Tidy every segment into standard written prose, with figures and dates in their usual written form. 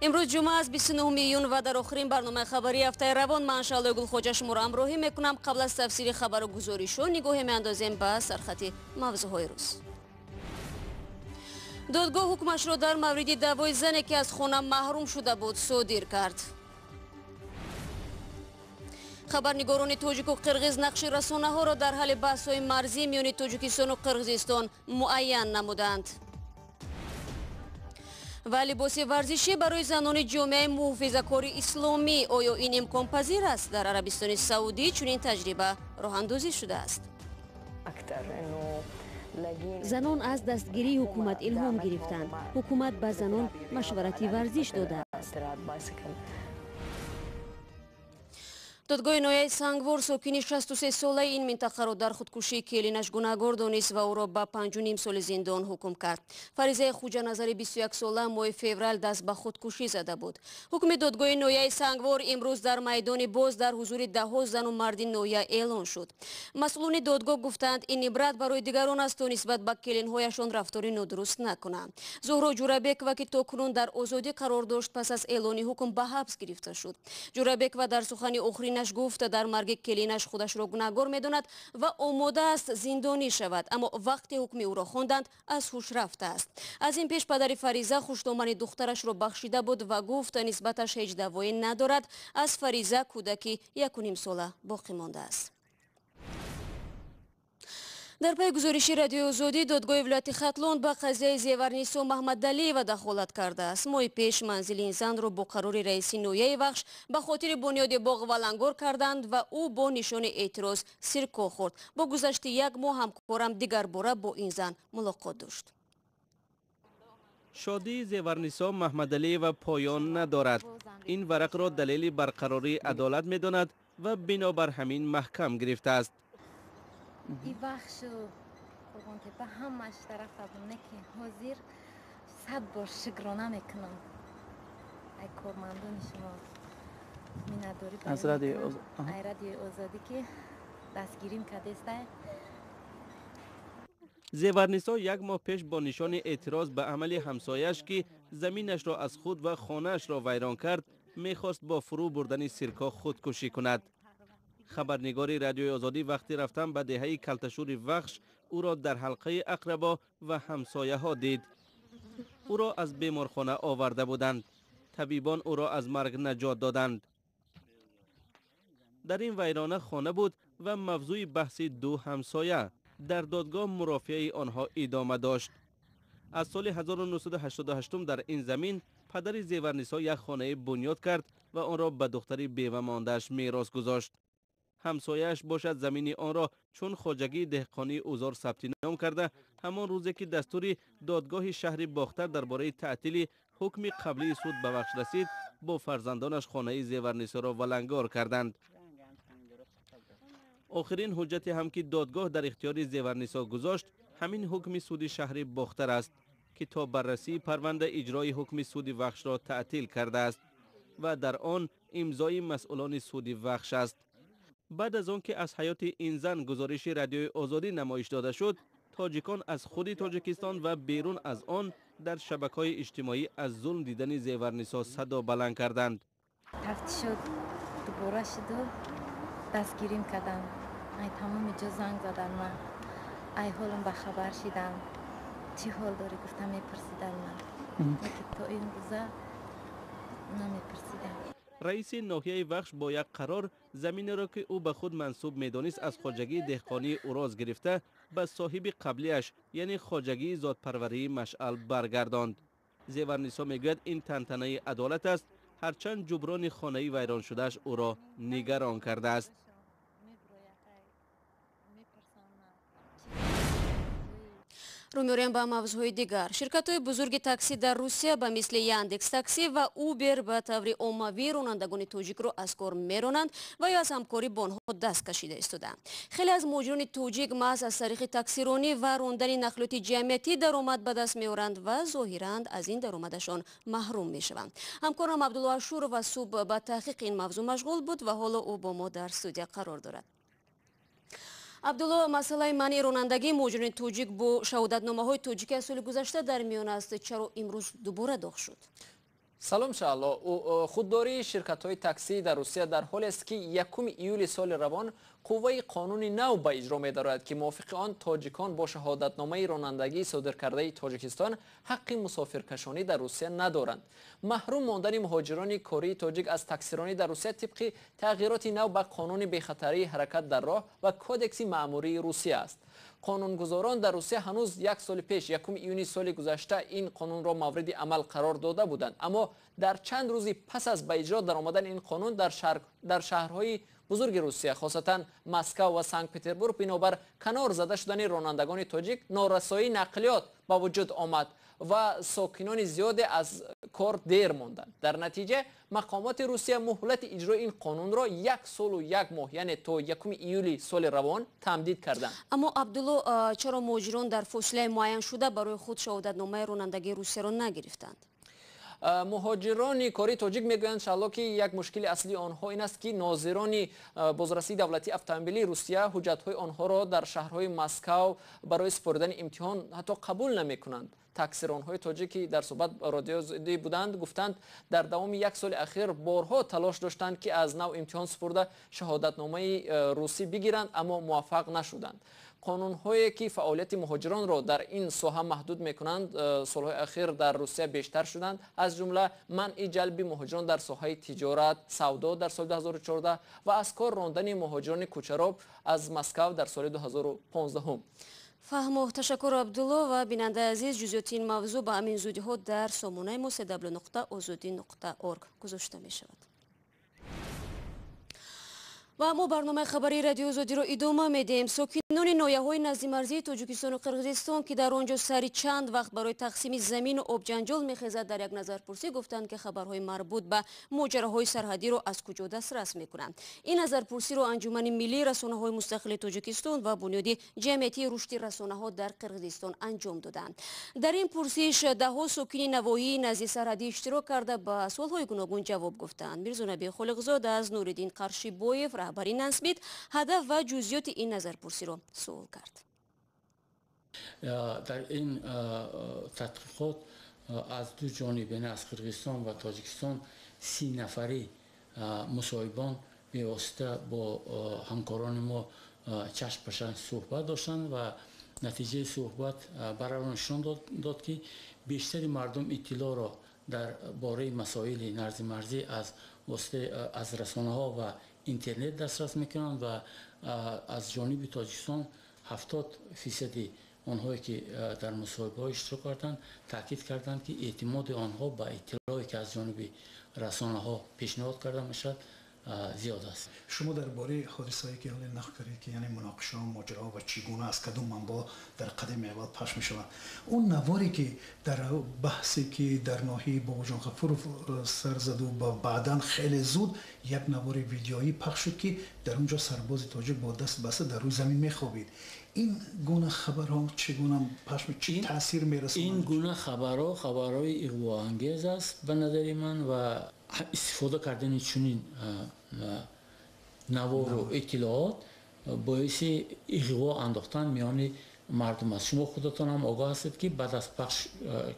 امروز جمعه است 29 июн و در آخرین برنامه خبری هفته روان من شعله گلخوجه شما را همراهی میکنم. قبل از تفسیر خبر و گزارش‌ها نگاهی میاندازیم به سرخط موضوعهای روز. دادگاه حکمش را در مورد دعوای زنی که از خانه محروم شده بود صادر کرد. خبرنگاران تاجیک و قرغیز نقش رسانه‌ها را در حل بحث‌های مرزی میان تاجیکستان و قرغیزستان معین نمودند. و لباسی ورزشی برای زنان جامعه محافظه‌کار اسلامی آیا این امکان پذیر است؟ در عربستان سعودی چنین تجربه راه اندازی شده است. زنان از دستگیری حکومت الهام گرفتند. حکومت به زنان مشورتی ورزش داده است. دادگاه نویای سنگوار ساکنی 63 ساله این منطقه را در خودکشی کلینش گناهکار دانست و او را به 5.5 سال زندان حکم کرد. فریضه خوجه نظری 21 ساله ماه فوریه دست به خودکشی زده بود. حکم دادگاه نویای سنگوار امروز در میدان باز در حضور 10 زن و مرد نویه اعلان شد. مسئولان دادگاه گفتند این عبرت برای دیگران است تا نسبت به کلینهایشان رفتار نادرست نکنند. زهرا جورابک و که تاکنون در آزادی قرار داشت پس از اعلان حکم به حبس گرفته شد. جورابک و در سخن آخرین گفت در مرگ کلینش خودش را گناهکار می‌داند و آماده است زندانی شود، اما وقتی حکم او را خواندند از هوش رفته است. از این پیش پدر فریضه خشدامن دخترش را بخشیده بود و گفت نسبتش هیچ دعوایی ندارد. از فریضه کودکی 1.5 ساله باقی مانده است. در پی گزارشی رادیوی آزادی دادگاه ولایت ختلان به قضیه زیورنیسا محمدعلیова دخالت کرده است. ماه پیش منزل این زن را با قرار رئیس نویه بخش به خاطر بنیاد باغ ولنگار کردند و او با نشان اعتراض سرکخورد. با گذشت 1 ماه همکارم دیگر باره با این زن ملاقات داشت. شادی زیورنیسا محمدعلیова پایان ندارد. این ورق را دلیل برقراری عدالت می‌داند و بنابر همین محکم گرفته است. این بخش قربان که به همش طرف بونه که حاضر 100 بار شکرانه میکنم ای کارمندان شما مینداری از رادیوی آزادی که دستگیریم کرده است. زیورنیسا 1 ماه پیش با نشان اعتراض به عمل همسایش که زمینش را از خود و خانه‌اش را ویران کرد میخواست با فرو بردن سرکا خودکشی کند. خبرنگار رادیوی آزادی وقتی رفتن به دهه کلتشور وخش او را در حلقه اقربا و همسایه ها دید. او را از بیمارخانه آورده بودند. طبیبان او را از مرگ نجات دادند. در این ویرانه خانه بود و موضوع بحث 2 همسایه در دادگاه مرافعه آنها ادامه داشت. از سال 1988 در این زمین پدر زیورنیسا یک خانه بنیاد کرد و آن را به دختری بیوه مانده‌اش میراث گذاشت. همسایه‌اش باشد زمین آن را چون خواجگی دهقانی اوزار ثبت نام کرده همان روزی که دستور دادگاه شهر باختر درباره تعطیل حکم قبلی سود به بخش رسید با فرزندانش خانه زیورنیسا را ولنگار کردند. آخرین حجت هم که دادگاه در اختیار زیورنیسا گذاشت همین حکم سود شهر باختر است که تا بررسی پرونده اجرای حکم سود بخش را تعطیل کرده است و در آن امضای مسئولان سود بخش است. بعد از آن که از حیات این زن گزارش رادیوی آزادی نمایش داده شد، تاجیکان از خود تاجیکستان و بیرون از آن در شبکه‌های اجتماعی از ظلم دیدن زیورنیسا صدا بلند کردند. تفتیش دوباره شد و دستگیریم کردن. ای تمام جا زنگ زدن من. ای حالم به خبر شدم. چی حال داری گفتم میپرسیدن من. که تا این روزه نمیپرسیدم. رئیس ناحیه وخش با یک قرار زمین را که او به خود منسوب میدانست از خواجگی دهقانی اوراز گرفته به صاحب قبلیش یعنی خواجگی زادپروری مشعل برگرداند. زیورنیسا میگوید این تنتنه عدالت است هرچند جبران خانه‌ای ویران شدهش او را نگران کرده است. رو می‌آوریم به موضوعهای دیگر. شرکت‌های بزرگ تاکسی در روسیه به مثل یاندکس تاکسی و اوبر به طور عمومی رانندگان تاجیک را از کار می‌رانند و یا از همکاری با آنها دست کشیده ایستادند. خیلی از مهاجران تاجیک محض از طریق تاکسیرانی و راندن نقلات جمعیتی درآمد به دست می‌آورند و ظاهراً از این درآمدشان محروم می‌شوند. همکارم عبدالله شور و صبح به تحقیق این موضوع مشغول بود و حالا او با ما در استودیو قرار دارد. عبدالله، مسئله منع رانندگی مهاجران تاجیک با شهادتنامه‌های تاجیکی از سال گذشته در میان است. چرا امروز دوباره داغ شد؟ салом шаалло. худдории ширкатҳои таксӣ дар Русия дар ҳоле аст ки 1 июли соли равон қувваи қонуни нав ба иҷро медарояд ки мувофиқи он тоҷикон бо шаҳодатномаи ронандагии содиркардаи Тоҷикистон ҳаққи мусофиркашонӣ дар Русия надоранд. маҳрум мондани муҳоҷирони кории тоҷик аз таксиронӣ дар Русия тибқи тағйироти нав ба қонуни бехатарии ҳаракат дар роҳ ва кодекси маъмурии Русия аст. қонунгузорон дар Русия ҳанӯз 1 соли пеш 1 июни соли гузашта ин қонунро мавриди амал қарор дода буданд, аммо дар чанд рӯзи пас аз ба иҷро даромадан ин қонун дар шаҳрҳои бузурги Русия, хосатан Москав ва Санкт-Петербург, бинобар канор зада шудани ронандагони тоҷик норасоии нақлиёт ба вуҷуд омад ва сокинони зиёде аз кор дер монданд. дар натиҷа мақомоти Русия муҳлати иҷрои ин қонунро 1 солу 1 моҳ, яъне то 1 июли соли равон тамдид карданд. аммо Абдулло, чаро муҳоҷирон дар фосилаи муайян шуда барои худ шаҳодатномаи ронандагии Русияро нагирифтанд? муҳоҷирони кории тоҷик мегӯянд шалло ки як мушкили аслии онҳо ин аст ки нозирони бозрасии давлатии автомобилии Русия ҳуҷҷатҳои онҳоро дар шаҳрҳои Москав барои супоридани имтиҳон ҳатто қабул намекунанд. таксиронҳои тоҷики дар суҳбат Ахбори Озодӣ буданд, гуфтанд дар давоми 1 соли ахир борҳо талош доштанд ки аз нав имтиҳон супурда шаҳодатномаи русӣ бигиранд, аммо муваффақ нашуданд. қонунҳое ки фаъолияти муҳоҷиронро дар ин соҳа маҳдуд мекунанд солҳои ахир дар Русия бештар шуданд, аз ҷумла манъи ҷалби муҳоҷирон дар соҳаи тиҷорат, савдо дар соли 2014 ва аз кор рондани муҳоҷирони кӯчароб аз Москав дар соли 2015. фаҳмо, ташаккур Абдулло ва бинандаи азиз. ҷузъиёти ин мавзӯъ ба ҳамин зудиҳо дар сомонаи мо www.ozodi.org гузошта мешавад. ва мо барномаи хабари радиои Озодиро идома медиҳем. сокинони ноҳияҳои назди марзии Тоҷикистону Қирғизистон ки дар он ҷо сари чанд вақт барои тақсими замину обҷанҷол мехезад, дар як назарпурсӣ гуфтанд ки хабарҳои марбут ба моҷароҳои сарҳадиро аз куҷо дастрас мекунанд. ин назарпурсиро анҷумани миллии расонаҳои мустақили Тоҷикистон ва бунёди ҷамъиятии рушди расонаҳо дар Қирғизистон анҷом доданд. дар ин пурсиш даҳо сокини навоҳии назди сарҳадӣ иштирок карда ба суолҳои гуногун ҷавоб гуфтанд. Мирзонаби Холиқзода аз Нуриддин Қаршибоев раҳбари Насмит ҳадаф ва ҷузъиёти ин назарпурсиро суол кард. дар ин тадқиқот аз ду ҷонибин аз Қирғизистон ва Тоҷикистон 30 нафари мусоҳибон бевосита бо ҳамкорони мо чашм ба чашм суҳбат доштанд ва натиҷаи суҳбат барои нишон дод ки бештари мардум иттилоъро дар бораи масоили нарзимарзӣ аз расонаҳо ва интернет дастрас мекунанд ва аз ҷониби Тоҷикистон 70% онҳое ки дар мусоҳибаҳо иштирок карданд таъкид карданд ки эътимоди онҳо ба иттилоъе ки аз ҷониби расонаҳо пешниҳод карда мешавад зиёд аст. шумо дар бораи ҳодисае ки ҳоле нақл кардед ки яъне муноқишаҳо моҷароҳо ва чӣ гуна аз кадом манбаъ дар қадими аввал пахш мешаванд, он наворе ки дар баҳсе ки дар ноҳияи Бобоҷонғафуров сар заду баъдан хеле зуд як навори видеоӣ пахш шуд ки дар он ҷо сарбози тоҷик бо даст баста дар рӯи замин мехобид. ин гуна хабарҳо чӣ гуна пахш чӣ таъсир мерасонад? ин гуна хабарҳои иғвоангез аст ба назари ман ва истифода кардани чунин навору иттилоот боиси иғво андохтан миёни мардум аст. шумо худатон ҳам огоҳ ҳастед ки баъд аз пахш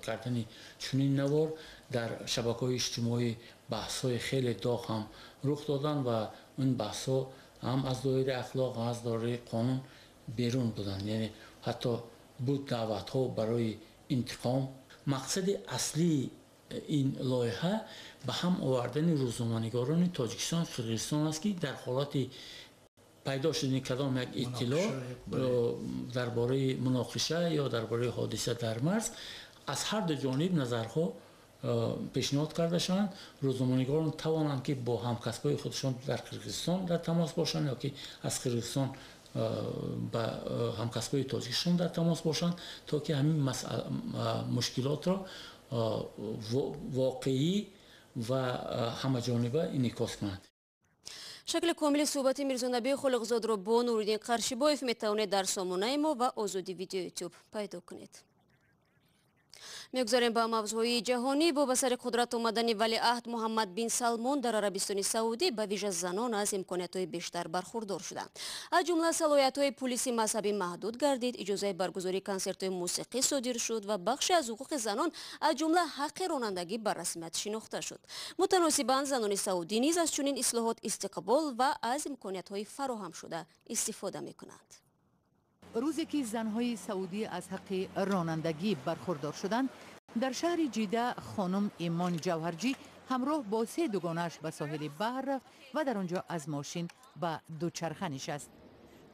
кардани чунин навор дар шабакаҳои иҷтимоӣ баҳсҳои хеле доғ ҳам рух доданд ва ин баҳсҳо ҳам аз доираи ахлоқ ҳам аз доираи қонун берун буданд, яъне ҳатто буд даъватҳо барои интиқом. мақсади аслии ин лоиҳа ба ҳам овардани рӯзноманигорони Тоҷикистон Қирғизистон аст ки дар ҳолати пайдо шудани кадом як иттилоъ дар бораи муноқиша ё дар бораи ҳодиса дар марз аз ҳар ду ҷониб назарҳо пешниҳод карда шаванд. рӯзноманигорон тавонанд ки бо ҳамкасбои худшон дар Қирғизистон дар тамос бошанд ё ки аз Қирғизистон ба ҳамкасбои Тоҷикистон дар тамос бошанд то ки ҳамин мушкилотро воқеӣ ва ҳамаҷониба инъикос кунанд. шакли комили суҳбати Мирзонаби Холиқзодро бо Нуриддин Қаршибоев метавонед дар сомонаи мо ва Озоди видео YouTube пайдо кунед. мегузарем ба мавзӯи ҷаҳонӣ. бо ба сари қудрат омадани валиаҳд Муҳаммад бин Салмон дар Арабистони Саудӣ ба вижа занон аз имкониятҳои бештар бархурдор шуданд. аз ҷумла салоҳиятҳои пулиси мазҳабӣ маҳдуд гардид, иҷозаи баргузории консертҳои мусиқӣ содир шуд ва бахше аз ҳуқуқи занон аз ҷумла ҳаққи ронандагӣ ба расмият шинохта шуд. мутаносибан Занони Саудӣ низ аз чунин ислоҳот истиқбол ва аз имкониятҳои фароҳамшуда истифода мекунанд. روزی که زنهای سعودی از حق رانندگی برخوردار شدند، در شهر جیده خانم ایمان جوهرجی همراه با 3 دوگانش به ساحل بحر رفت و در آنجا از ماشین به دوچرخه نشست.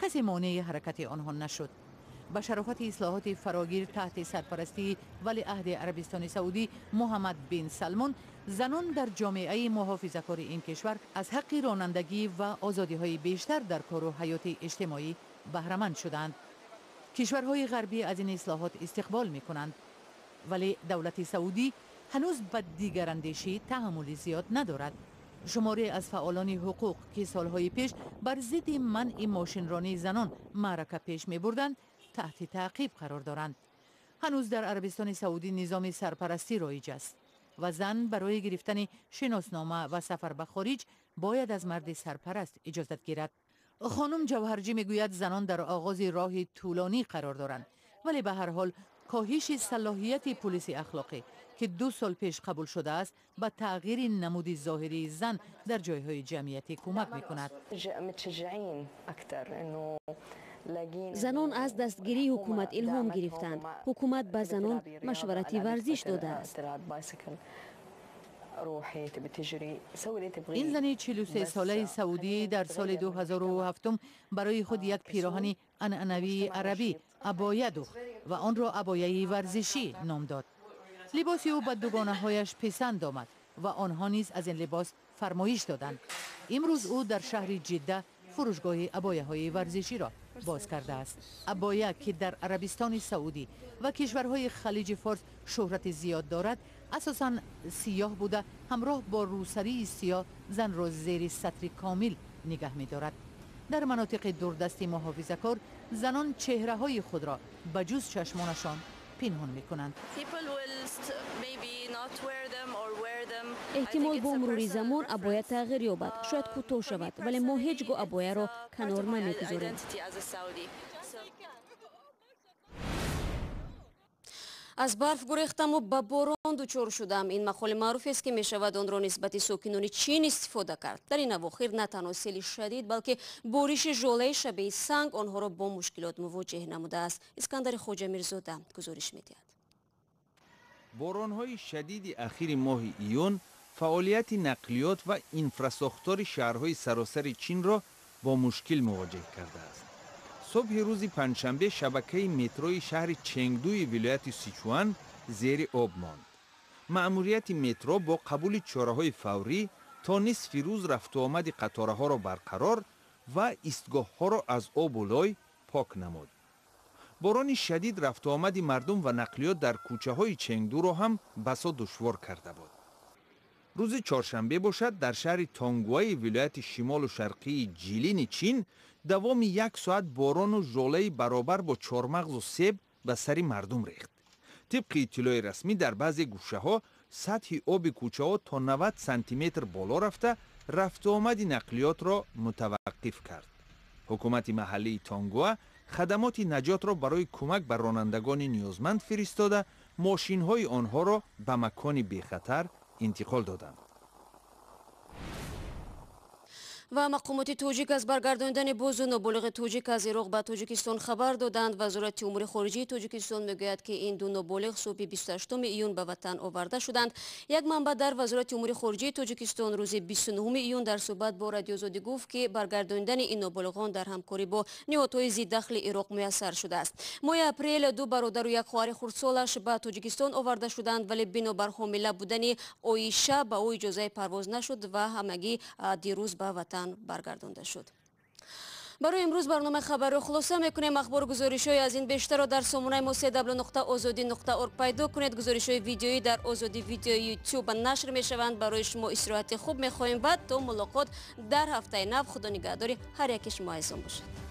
کسی مانع حرکت آنها نشد. با شرافت اصلاحات فراگیر تحت سرپرستی ولیعهد عربستان سعودی محمد بن سلمان، زنان در جامعه محافظه‌کار این کشور از حق رانندگی و آزادی‌های بیشتر در کار و حیات اجتماعی بهره‌مند شدند. کشورهای غربی از این اصلاحات استقبال می‌کنند، ولی دولت سعودی هنوز به دیگر اندیشی تحمل زیاد ندارد. شماری از فعالان حقوق که سالهای پیش بر ضد منع ماشینرانی زنان معرکه پیش می‌بردند تحت تعقیب قرار دارند. هنوز در عربستان سعودی نظام سرپرستی رایج است و زن برای گرفتن شناسنامه و سفر به خارج باید از مرد سرپرست اجازت گیرد. خانم جوهرجی میگوید زنان در آغاز راه طولانی قرار دارند، ولی به هر حال کاهش صلاحیت پلیس اخلاقی که 2 سال پیش قبول شده است به تغییر نمود ظاهری زن در جایهای جمعیتی کمک میکند. زنان از دستگیری حکومت الهام گرفتند. حکومت به زنان مشورتی ورزش داده است. این زن 43 ساله سعودی در سال 2007 برای خود یک پیراهن عنعنوی عربی عبایه دوخت و آن را عبایه ورزشی نام داد. لباسی او به دوگانه‌هایش پسند آمد و آنها نیز از این لباس فرمایش دادند. امروز او در شهر جده فروشگاه عبایه‌های ورزشی را باز کرده است. عبایه که در عربستان سعودی و کشورهای خلیج فارس شهرت زیاد دارد، اساساً سیاه بوده همراه با روسری سیاه زن را زیر سطر کامل نگه می دارد. در مناطق دوردست محافظه‌کار زنان چهره های خود را بجز چشمانشان پنهان می کنند. احتمال با مرور زمان عبایه تغییر یابد، شاید کوتاه شود، ولی ما هیچ گاه عبایه را کنار نمی‌گذاریم. از برف گریختم و به باران دچار شدم. این مقال معروف است که می شود آن را نسبت ساکنان چین استفاده کرد. در این اواخر نه تنها سیل شدید بلکه بارش ژاله شبیه سنگ آنها را با مشکلات مواجه نموده است. اسکندر خوجه میرزاده گزارش می‌دهد. باران‌های شدید اخیر ماه ایون فعالیت نقلیات و اینفراساختار شهرهای سراسر چین را با مشکل مواجه کرده است. صبح روز پنجشنبه شبکه متروی شهر چنگدوی ولایت سیچوان زیر آب ماند. مأموریت مترو با قبول چاره‌های فوری تا نصف روز رفت و آمد قطارها را برقرار و ایستگاه‌ها را از آب و لای پاک نمود. باران شدید رفت و آمد مردم و نقلیات در کوچه‌های چنگدو را هم بسا دشوار کرده بود. روز چهارشنبه باشد در شهر تانگوی ولایت شمال و شرقی جیلین چین دوام 1 ساعت باران و ژاله برابر با چهارمغز و سیب به سر مردم ریخت. طبق اطلاع رسمی در بعضی گوشه‌ها سطح آب کوچه‌ها تا 90 سانتی متر بالا رفته رفت و آمد نقلیات را متوقف کرد. حکومت محلی تانگوه خدمات نجات را برای کمک به رانندگان نیازمند فرستاده ماشین‌های آنها را به مکان بی‌خطر انتقال دادند. و مقامات توجیک از برگرداندن باز نابالغ توجیک از عراق به تاجیکستان خبر دادند. وزارت امور خارجه تاجیکستان میگوید که این 2 نابالغ صبح 28 ایون به وطن آورده شدند. یک منبع در وزارت امور خارجه تاجیکستان روز 29 ایون در صحبت با رادیو آزادی گفت که برگرداندن این نابالغان در همکاری با نهادهای ضد دخل عراق میسر شده است. ماه اپریل 2 برادر و یک خواهر خردسالش به تاجیکستان آورده شدند، ولی بنابر حامله بودن عایشه به او اجازه پرواز نشد و همگی دیروز به وطن برگردانده شد. برای امروز برنامه خبر رو خلاصه میکنیم. اخبار و گزارش‌های از این بیشتر را در سامانه ما www.azadi.org پیدا کنید. گزارش‌های ویدیویی در آزادی ویدیو یوتیوب نشر میشوند. برای شما استراحت خوب میخواهیم. بعد تا ملاقات در هفته نو. خدا نگهدار هر یک شما عزیزان باشد.